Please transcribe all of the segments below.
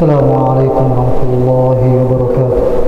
السلام عليكم ورحمة الله وبركاته.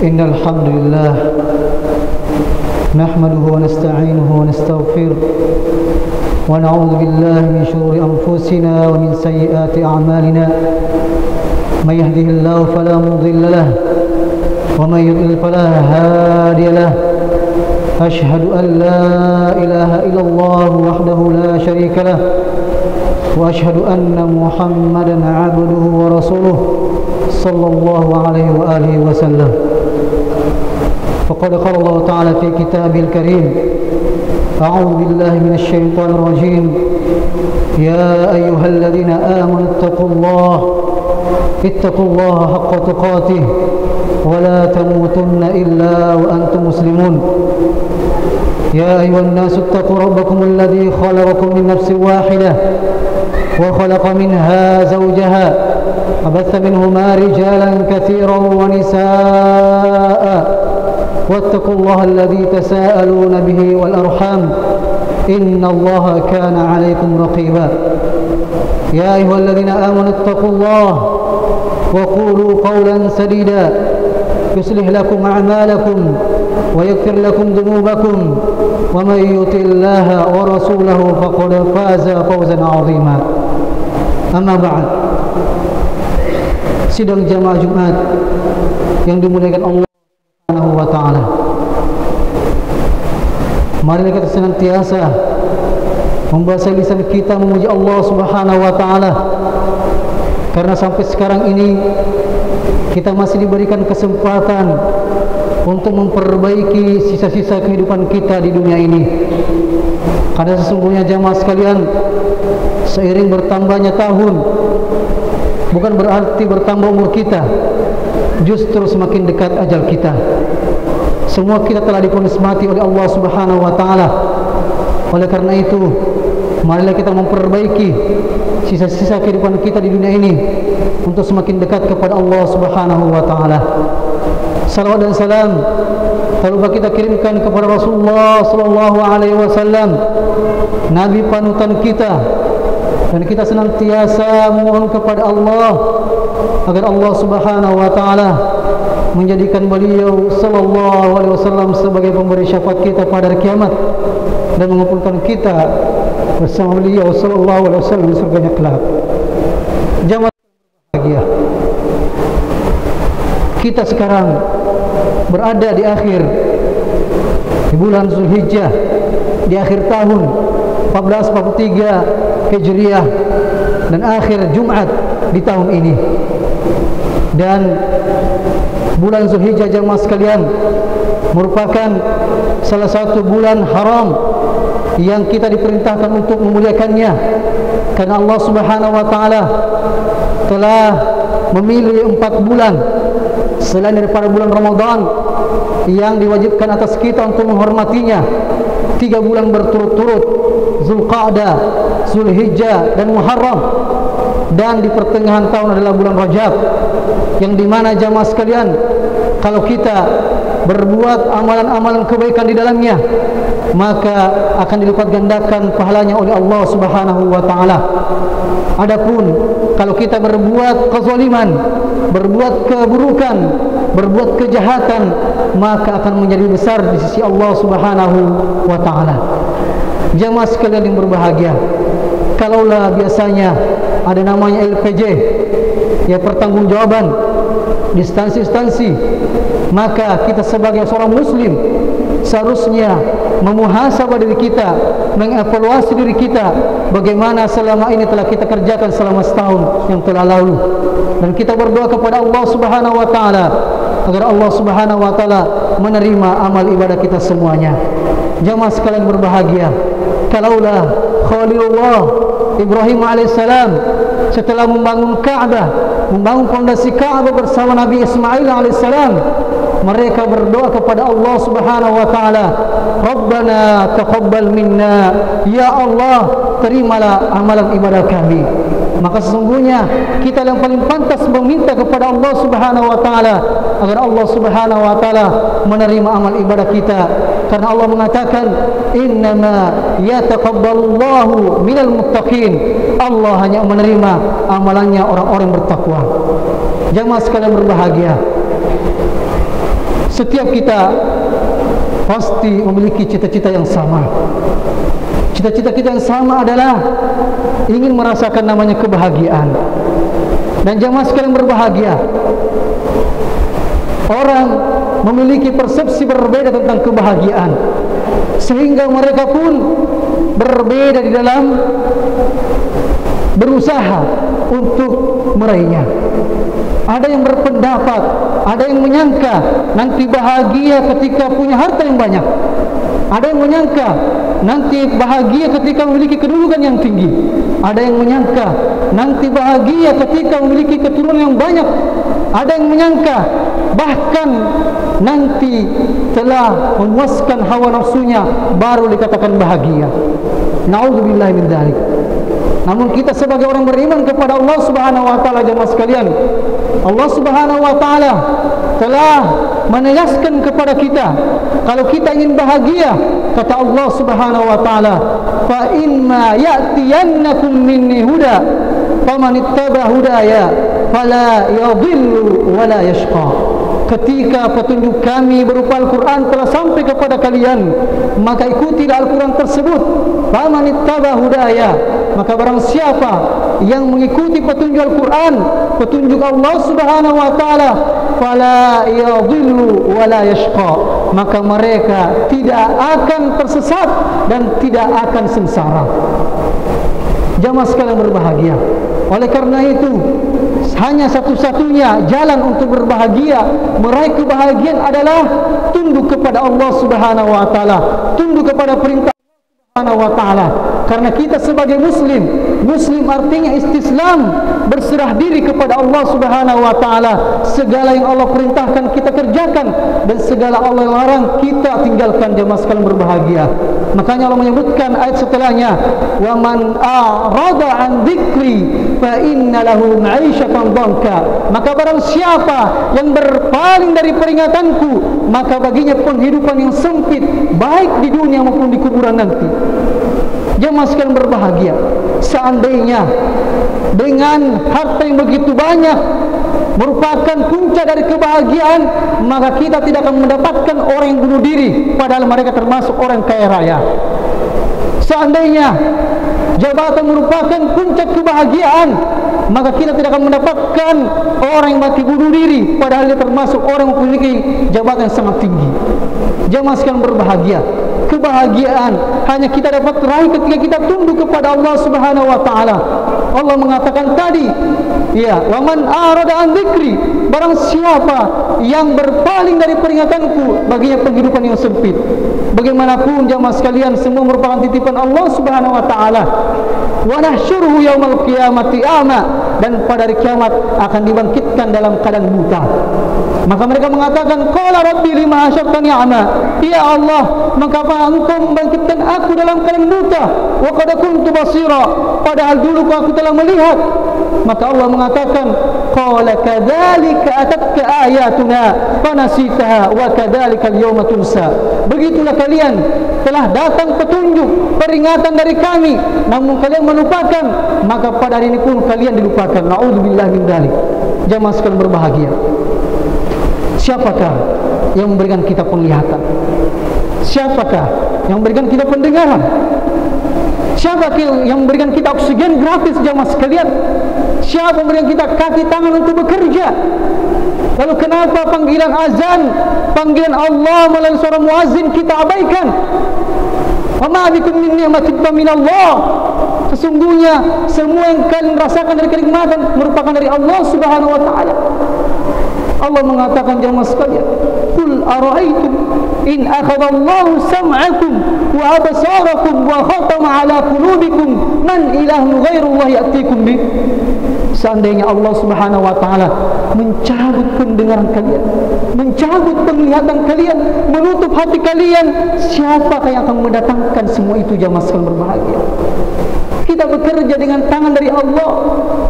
إن الحمد لله نحمده ونستعينه ونستغفره ونعوذ بالله من شرور أنفسنا ومن سيئات أعمالنا من يهده الله فلا مضل له ومن يضلل فلا هادي له أشهد أن لا إله إلا الله وحده لا شريك له وأشهد أن محمدا عبده ورسوله صلى الله عليه وآله وسلم. فقد قال الله تعالى في كتابه الكريم: أعوذ بالله من الشيطان الرجيم. يا أيها الذين آمنوا اتقوا الله حق تقاته ولا تموتن إلا وأنتم مسلمون. يا أيها الناس اتقوا ربكم الذي خلقكم من نفس واحدة وخلق منها زوجها وبث منهما رجالا كثيرا ونساء واتقوا الله الذي تساءلون به والأرحام إن الله كان عليكم رقيبا. يا أيها الذين آمنوا اتقوا الله وقولوا قولا سديدا يصلح لكم أعمالكم ويغفر لكم ذنوبكم ومن يطع الله ورسوله فقد فاز فوزا عظيما. أما بعد, sidang jamaah Jumat yang dimuliakan Allah Subhanahu wa taala, mari kita senantiasa membasahi lisan kita memuji Allah Subhanahu wa taala, karena sampai sekarang ini kita masih diberikan kesempatan untuk memperbaiki sisa-sisa kehidupan kita di dunia ini. Karena sesungguhnya jamaah sekalian, seiring bertambahnya tahun bukan berarti bertambah umur kita, justru semakin dekat ajal kita. Semua kita telah divonis mati oleh Allah Subhanahu wa taala. Oleh karena itu, marilah kita memperbaiki sisa-sisa kehidupan kita di dunia ini untuk semakin dekat kepada Allah Subhanahu wa taala. Salawat dan salam tak lupa kita kirimkan kepada Rasulullah sallallahu alaihi wasallam, nabi panutan kita, dan kita senantiasa memohon kepada Allah agar Allah Subhanahu wa taala menjadikan beliau sallallahu alaihi wasallam sebagai pemberi syafaat kita pada hari kiamat dan mengumpulkan kita bersama beliau sallallahu alaihi wasallam di surganya kelak. Jamaah bahagia, kita sekarang berada di di bulan Zulhijjah, di akhir tahun 1443 Hijriah dan akhir Jumat di tahun ini. Dan bulan Zulhijjah jamaah sekalian merupakan salah satu bulan haram yang kita diperintahkan untuk memuliakannya, karena Allah Subhanahu wa taala telah memilih 4 bulan selain daripada bulan Ramadan yang diwajibkan atas kita untuk menghormatinya. 3 bulan berturut-turut, Zulqa'dah, Zulhijjah dan Muharram, dan di pertengahan tahun adalah bulan Rajab, yang dimana jamaah sekalian, kalau kita berbuat amalan-amalan kebaikan di dalamnya, maka akan dilipat gandakan pahalanya oleh Allah Subhanahu wa taala. Adapun kalau kita berbuat kezaliman, berbuat keburukan, berbuat kejahatan, maka akan menjadi besar di sisi Allah Subhanahu wa taala. Jamaah sekalian yang berbahagia, kalaulah biasanya ada namanya LPJ, ya pertanggungjawaban di instansi-instansi, maka kita sebagai seorang muslim seharusnya memuhasabah diri kita, mengevaluasi diri kita, bagaimana selama ini telah kita kerjakan selama setahun yang telah lalu, dan kita berdoa kepada Allah Subhanahu wa taala agar Allah Subhanahu wa taala menerima amal ibadah kita semuanya. Jamaah sekalian berbahagia, kalaulah Khalilullah Ibrahim alaihissalam setelah membangun Ka'bah, membangun fondasi Ka'bah bersama Nabi Ismail alaihissalam, mereka berdoa kepada Allah Subhanahu wa taala, Rabbana taqabbal minna, ya Allah terimalah amalan ibadah kami. Maka sesungguhnya kita yang paling pantas meminta kepada Allah Subhanahu wa taala agar Allah Subhanahu wa taala menerima amal ibadah kita, karena Allah mengatakan innama yataqabbalullahu minal muttaqin, Allah hanya menerima amalannya orang-orang bertakwa. Jamaah sekalian berbahagia, Setiap kita pasti memiliki cita-cita yang sama. Cita-cita kita yang sama adalah ingin merasakan namanya kebahagiaan. Dan jamaah sekalian berbahagia, orang memiliki persepsi berbeda tentang kebahagiaan, sehingga mereka pun berbeda di dalam berusaha untuk meraihnya. Ada yang berpendapat, ada yang menyangka nanti bahagia ketika punya harta yang banyak. Ada yang menyangka nanti bahagia ketika memiliki kedudukan yang tinggi. Ada yang menyangka nanti bahagia ketika memiliki keturunan yang banyak. Ada yang menyangka bahkan nanti telah memuaskan hawa nafsunya baru dikatakan bahagia. Na'udzubillah min dzalik. Namun kita sebagai orang beriman kepada Allah Subhanahu wa taala, jemaah sekalian, Allah Subhanahu wa taala telah menegaskan kepada kita, kalau kita ingin bahagia, kata Allah Subhanahu wa taala, fa imma ya'tiyannakum minni huda faman ittaba hudaya fala yadhillu wala yashqa. Ketika petunjuk kami berupa Al-Quran telah sampai kepada kalian, maka ikutilah Al-Quran tersebut. Faman ittaba hudaya, maka barang siapa yang mengikuti petunjuk Al-Quran, petunjuk Allah Subhanahu wa taala, fala yadhillu wala yashqa, maka mereka tidak akan tersesat dan tidak akan sengsara. Jamaah sekalian berbahagia. Oleh karena itu, hanya satu-satunya jalan untuk berbahagia, meraih kebahagiaan adalah tunduk kepada Allah Subhanahu wa taala, tunduk kepada perintah Allah Subhanahu wa taala. Karena kita sebagai muslim, muslim artinya istislam, berserah diri kepada Allah Subhanahu wa taala. Segala yang Allah perintahkan kita kerjakan, dan segala Allah larang kita tinggalkan. Jemaah sekalian berbahagia. Makanya Allah menyebutkan ayat setelahnya, wa man a'rada an dzikri fa inna lahu ma'isyatan dhanka. Maka barang siapa yang berpaling dari peringatanku, maka baginya penghidupan yang sempit, baik di dunia maupun di kuburan nanti. Jemaah sekalian berbahagia, seandainya dengan harta yang begitu banyak merupakan puncak dari kebahagiaan, maka kita tidak akan mendapatkan orang yang bunuh diri, padahal mereka termasuk orang kaya raya. Seandainya jabatan merupakan puncak kebahagiaan, maka kita tidak akan mendapatkan orang yang mati bunuh diri, padahal dia termasuk orang yang memiliki jabatan yang sangat tinggi. Jemaah sekalian berbahagia, kebahagiaan hanya kita dapat raih ketika kita tunduk kepada Allah Subhanahu wa taala. Allah mengatakan tadi, ya, wa man arada an dzikri, barang siapa yang berpaling dari peringatanku, baginya penghidupan yang sempit. Bagaimanapun jamaah sekalian, semua merupakan titipan Allah Subhanahu wa taala. Wa nahsyuruhu yaumal qiyamati a'ma, dan pada hari kiamat akan dibangkitkan dalam keadaan buta. Maka mereka mengatakan, qala rabbi lima hasyartani a'ma, ya Allah, mengapa engkau membangkitkan aku dalam keadaan buta? Wa qad kuntu basira, padahal dulu aku telah melihat. Maka Allah mengatakan, qala kadzalika atatka ayatuna fanasitaha wa kadzalika al-yawma tunsa. Begitulah kalian telah datang petunjuk, peringatan dari kami, namun kalian melupakan, maka pada hari ini pun kalian dilupakan. Na'udzubillah min dzalik. Jamaah sekalian berbahagia, siapakah yang memberikan kita penglihatan? Siapakah yang memberikan kita pendengaran? Siapakah yang memberikan kita oksigen gratis, jamaah sekalian? Siapa yang memberikan kita kaki tangan untuk bekerja? Lalu kenapa panggilan azan, panggilan Allah melalui suara muazzin kita abaikan? Wa ma bikum min ni'matin fa min Allah. Sesungguhnya semua yang kalian rasakan dari kenikmatan merupakan dari Allah Subhanahu wa taala. Allah mengatakan, jemaah sekalian, qul ara'aytum in akhadha Allahu sam'akum wa absarakum wa khatama ala qulubikum man ilahun ghairullah ya'tikum bih. Seandainya Allah Subhanahu wa taala mencabut pendengaran kalian, mencabut penglihatan kalian, menutup hati kalian, siapakah yang akan mendatangkan semua itu? Jamaah sekalian berbahagia, kita bekerja dengan tangan dari Allah,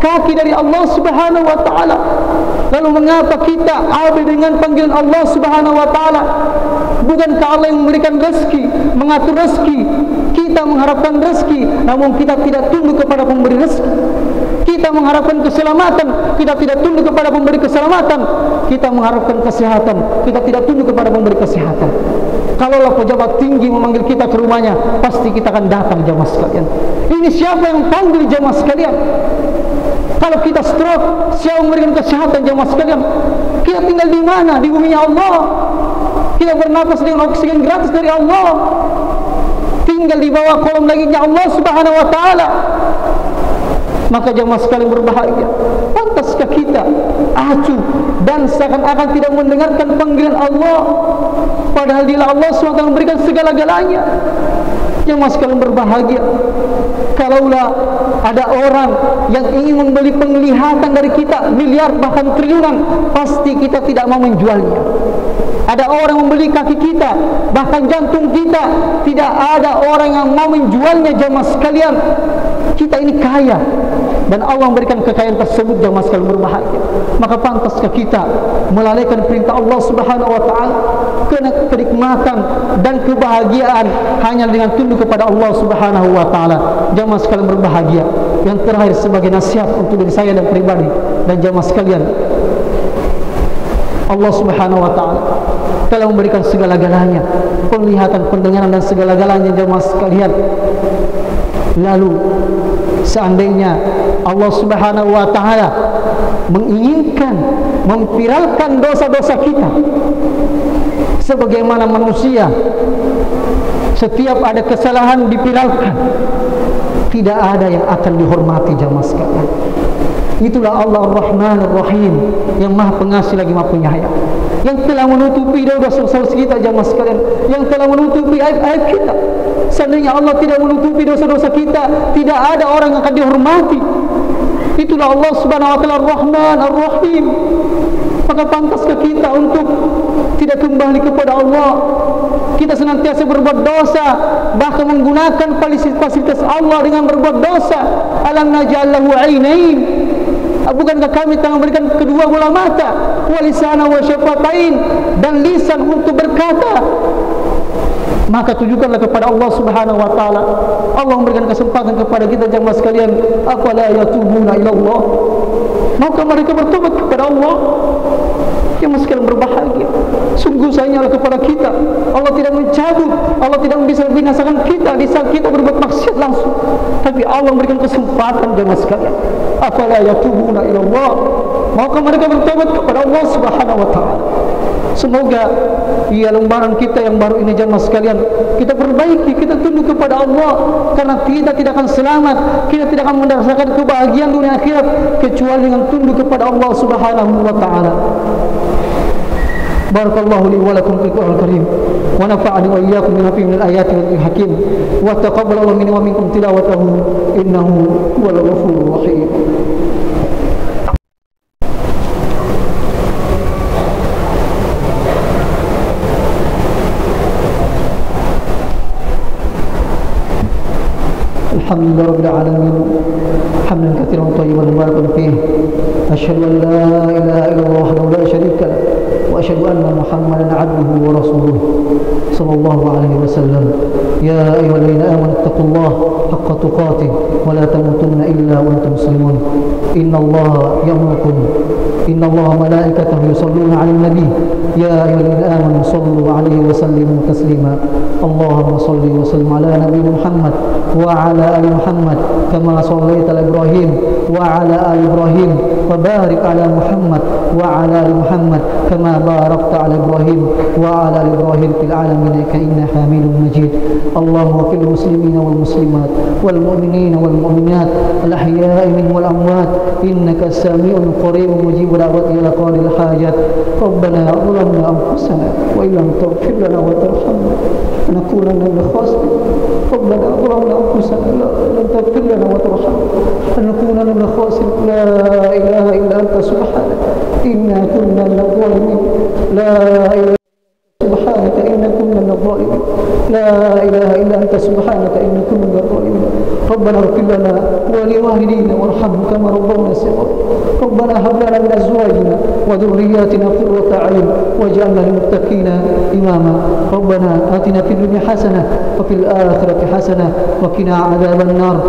kaki dari Allah Subhanahu wa taala. Lalu mengapa kita abdi dengan panggilan Allah Subhanahu wa taala? Bukankah Allah yang memberikan rezeki, mengatur rezeki? Kita mengharapkan rezeki, namun kita tidak tunduk kepada pemberi rezeki. Kita mengharapkan keselamatan, kita tidak tunduk kepada pemberi keselamatan. Kita mengharapkan kesehatan, kita tidak tunduk kepada pemberi kesehatan. Kalaulah pejabat tinggi memanggil kita ke rumahnya, pasti kita akan datang jamaah sekalian. Ini siapa yang panggil jamaah sekalian? Kalau kita stroke, siapa memberikan kesehatan jamaah sekalian? Kita tinggal di mana? Di bumi Allah. Kita bernapas dengan oksigen gratis dari Allah. Tinggal di bawah kolom langitnya Allah Subhanahu wa taala. Maka jamaah sekalian berbahagia. Pantaskah kita acuh dan seakan-akan tidak mendengarkan panggilan Allah, padahal dia Allah SWT memberikan segala-galanya. Jamaah sekalian berbahagia. Kalaulah ada orang yang ingin membeli penglihatan dari kita miliar bahkan triliunan, pasti kita tidak mau menjualnya. Ada orang membeli kaki kita, bahkan jantung kita, tidak ada orang yang mau menjualnya jamaah sekalian. Kita ini kaya dan Allah memberikan kekayaan tersebut jamaah sekalian berbahagia. Maka pantaskah kita melalaikan perintah Allah Subhanahu wa taala, karena kenikmatan dan kebahagiaan hanya dengan tunduk kepada Allah Subhanahu wa taala. Jamaah sekalian berbahagia. Yang terakhir sebagai nasihat untuk diri saya dan pribadi dan jamaah sekalian, Allah Subhanahu wa taala telah memberikan segala-galanya, penglihatan, pendengaran dan segala-galanya jamaah sekalian. Lalu seandainya Allah Subhanahu wa taala menginginkan memviralkan dosa-dosa kita, sebagaimana manusia setiap ada kesalahan dipiralkan, tidak ada yang akan dihormati jamaah sekalian. Itulah Allah Ar-Rahman Ar-Rahim, yang Maha Pengasih lagi Maha Penyayang, yang telah menutupi dosa-dosa kita jamaah sekalian, yang telah menutupi aib-aib kita. Seandainya Allah tidak menutupi dosa-dosa kita, tidak ada orang yang akan dihormati. Itulah Allah Subhanahu wa taala Ar-Rahman Ar-Rahim. Maka pantaskah kita untuk tidak kembali kepada Allah? Kita senantiasa berbuat dosa, bahkan menggunakan fasilitas Allah dengan berbuat dosa. Alam naj'al lahu 'ainain? Bukankah kami telah memberikan kedua bola mata, wa lisana wa syafatain, dan lisan untuk berkata? Maka tujukanlah kepada Allah Subhanahu wa taala. Allah memberikan kesempatan kepada kita jamaah sekalian, afala yatubuna ila Allah? Maukah mereka bertobat kepada Allah? Jamaah sekalian berbahagia. Sungguh sayangnya kepada kita, Allah tidak mencabut, Allah tidak bisa membinasakan kita di saat kita berbuat maksiat langsung, tapi Allah memberikan kesempatan jamaah sekalian. Afala yatubuna ila Allah? Maukah mereka bertobat kepada Allah Subhanahu wa taala? Semoga lembaran kita yang baru ini jamaah sekalian, kita perbaiki, kita tunduk kepada Allah, karena kita tidak akan selamat, kita tidak akan mendapatkan kebahagiaan dunia akhirat kecuali dengan tunduk kepada Allah Subhanahu wa taala. Barakallahu li wa lakum fil Qur'anil Karim, wa nafa'ani wa iyyakum bima fihi minal ayati wal hakim, wa taqabbalallahu minni wa minkum tilawatahu, innahu huwal ghafurur rahim. Alhamdulillah rabbil alamin, hamdan katsiran thayyiban mubarakan fihi. Asyhadu an la ilaha illallah wahdahu la syarika lah, wa asyhadu anna Muhammadan 'abduhu wa rasuluh sallallahu alaihi wasallam. Ya ayyuhallazina amanu taqullaha haqqa tuqatih wa la tamutunna illa wa antum muslimun. Innallaha ya'murukum, innallaha malaikatahu yusholluna 'alan nabiy. Ya ayyuhallazina amanu shallu 'alaihi wa sallimu taslima. Allahumma shalli wa sallim 'ala nabiyyina Muhammad wa 'ala ali Muhammad kama shallaita 'ala Ibrahim wa 'ala ali Ibrahim, wa barik 'ala Muhammad wa 'ala ali Muhammad kama barakta 'ala Ibrahim wa 'ala ali Ibrahim fil 'alamin innaka Hamidum Majid. Allahumma fil muslimina wal muslimat wal mu'minina wal mu'minat al ahya'i minhum wal amwat innaka sami'un qaribun mujibud da'wati ya qadil hajat. Rabbana zalamna anfusana wa illam taghfir lana wa tarhamna lanakunanna minal khasirin. Rabbana zalamna anfusana wa illam taghfir lana wa tarhamna lanakunanna minal khasirin. La ilaha illa anta subhanaka inna kunna minadh dhalimin. La ilaha subhanaka inna kunna minadh dhalimin. La ilaha illa anta subhanaka inna kunna minadh dhalimin. Rabbana ighfir lana wa liwalidina warhamhum kama rabbawna saghira. Rabbana hab lana min azwajina wa dhurriyyatina qurrata a'yun واجعلنا للمتقين إماما ربنا آتنا في الدنيا حسنة وفي الآخرة حسنة وقنا عذاب النار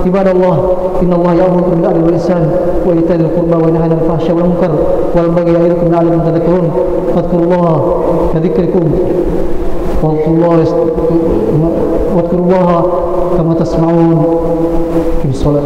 عباد الله إن الله يأمركم بالعدل والإحسان وإيتاء ذي القربى وينهى عن الفحشاء والمنكر والبغي يعظكم لعلكم تذكرون فاذكروا الله كذكركم واذكروا الله كما تسمعون في الصلاة